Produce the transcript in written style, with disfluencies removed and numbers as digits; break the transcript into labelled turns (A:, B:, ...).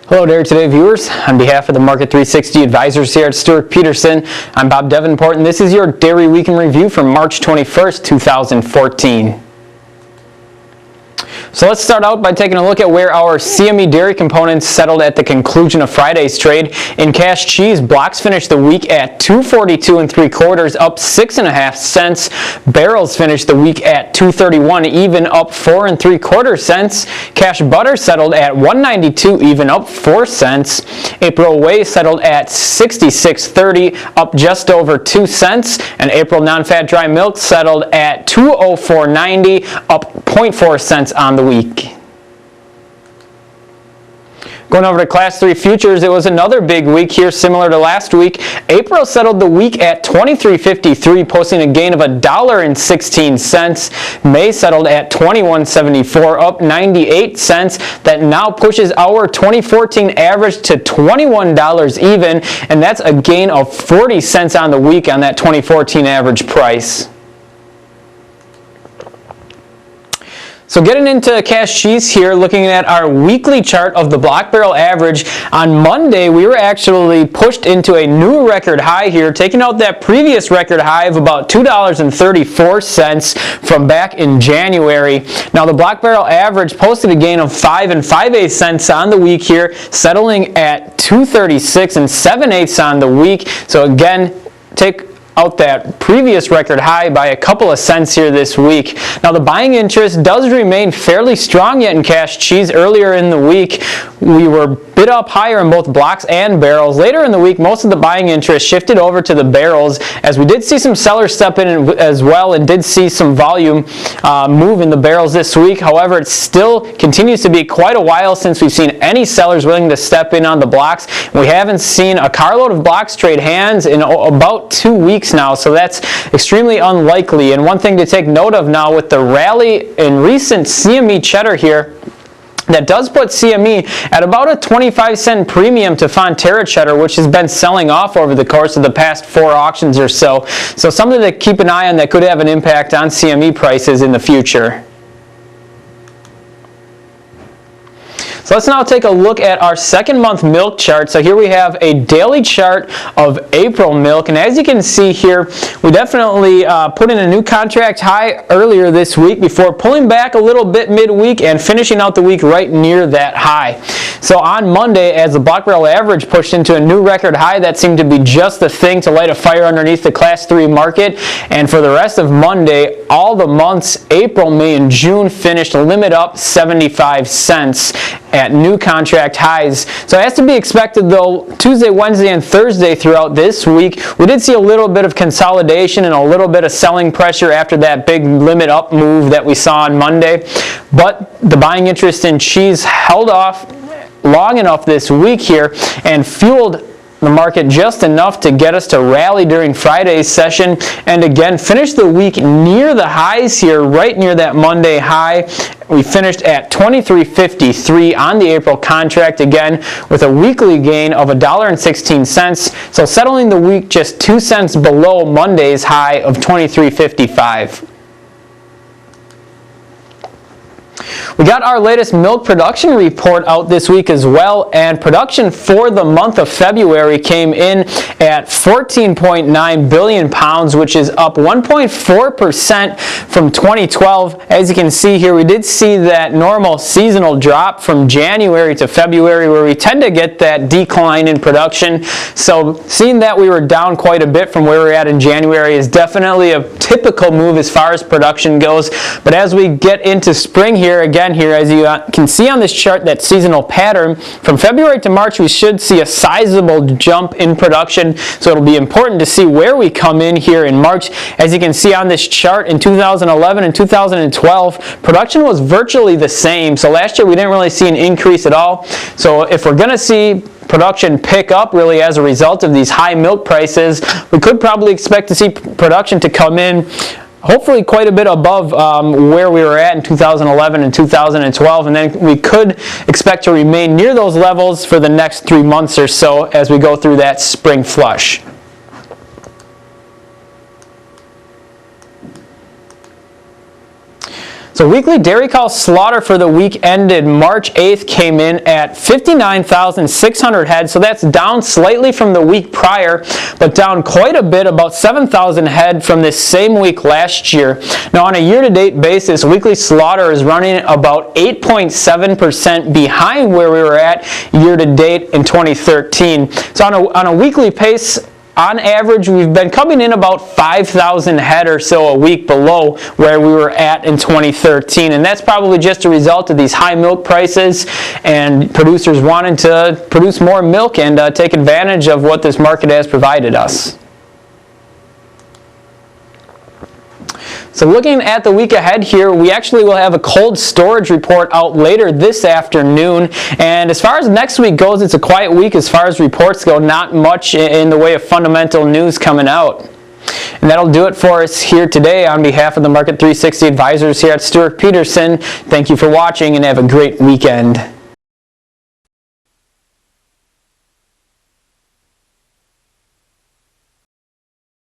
A: Hello Dairy Today viewers. On behalf of the Market 360 advisors here at Stuart Peterson, I'm Bob Davenport, and this is your Dairy Week in Review for March 21st, 2014. So let's start out by taking a look at where our CME dairy components settled at the conclusion of Friday's trade. In cash cheese, blocks finished the week at $2.42 3/4, up 6.5 cents. Barrels finished the week at $2.31 even, up 4 3/4 cents. Cash butter settled at $1.92 even, up 4 cents. April whey settled at $66.30, up just over 2 cents. And April non-fat dry milk settled at $204.90, up 0.4 cents on the week. Going over to Class 3 futures, it was another big week here, similar to last week. April settled the week at $23.53, posting a gain of $1.16. May settled at $21.74, up 98 cents. That now pushes our 2014 average to $21 even, and that's a gain of 40 cents on the week on that 2014 average price. So getting into cash cheese here, looking at our weekly chart of the block barrel average, on Monday we were actually pushed into a new record high here, taking out that previous record high of about $2.34 from back in January. Now the block barrel average posted a gain of 5 5/8 cents on the week here, settling at $2.36 7/8 on the week. So again, take out that previous record high by a couple of cents here this week. Now the buying interest does remain fairly strong yet in cash cheese. Earlier in the week we were bid up higher in both blocks and barrels. Later in the week most of the buying interest shifted over to the barrels, as we did see some sellers step in as well and did see some volume move in the barrels this week. However, it still continues to be quite a while since we've seen any sellers willing to step in on the blocks. We haven't seen a carload of blocks trade hands in about 2 weeks now, so that's extremely unlikely. And one thing to take note of now with the rally in recent CME cheddar here, that does put CME at about a 25-cent premium to Fonterra cheddar, which has been selling off over the course of the past 4 auctions or so. So something to keep an eye on that could have an impact on CME prices in the future. So let's now take a look at our second month milk chart. So here we have a daily chart of April milk, and as you can see here, we definitely put in a new contract high earlier this week before pulling back a little bit midweek and finishing out the week right near that high. So on Monday, as the block barrel average pushed into a new record high, that seemed to be just the thing to light a fire underneath the Class 3 market. And for the rest of Monday, all the months, April, May, and June, finished limit up 75 cents at new contract highs. So it has to be expected though, Tuesday, Wednesday, and Thursday throughout this week, we did see a little bit of consolidation and a little bit of selling pressure after that big limit up move that we saw on Monday. But the buying interest in cheese held off long enough this week here and fueled the market just enough to get us to rally during Friday's session, and again finish the week near the highs here, right near that Monday high. We finished at $23.53 on the April contract, again with a weekly gain of $1.16, so settling the week just 2 cents below Monday's high of $23.55. We got our latest milk production report out this week as well, and production for the month of February came in at 14.9 billion pounds, which is up 1.4% from 2012. As you can see here, we did see that normal seasonal drop from January to February, where we tend to get that decline in production. So seeing that we were down quite a bit from where we're at in January is definitely a typical move as far as production goes. But as we get into spring here, again here, as you can see on this chart, that seasonal pattern from February to March, we should see a sizable jump in production. So it'll be important to see where we come in here in March. As you can see on this chart, in 2011 and 2012, production was virtually the same. So last year we didn't really see an increase at all. So if we're going to see production pick up really as a result of these high milk prices, we could probably expect to see production to come in hopefully quite a bit above where we were at in 2011 and 2012, and then we could expect to remain near those levels for the next 3 months or so as we go through that spring flush. So weekly dairy cow slaughter for the week ended March 8th came in at 59,600 head. So that's down slightly from the week prior, but down quite a bit, about 7,000 head from this same week last year. Now on a year-to-date basis, weekly slaughter is running about 8.7% behind where we were at year-to-date in 2013. So on a weekly pace, on average, we've been coming in about 5,000 head or so a week below where we were at in 2013. And that's probably just a result of these high milk prices and producers wanting to produce more milk and take advantage of what this market has provided us. So looking at the week ahead here, we actually will have a cold storage report out later this afternoon. And as far as next week goes, it's a quiet week as far as reports go. Not much in the way of fundamental news coming out. And that'll do it for us here today. On behalf of the Market 360 advisors here at Stewart Peterson, thank you for watching and have a great weekend.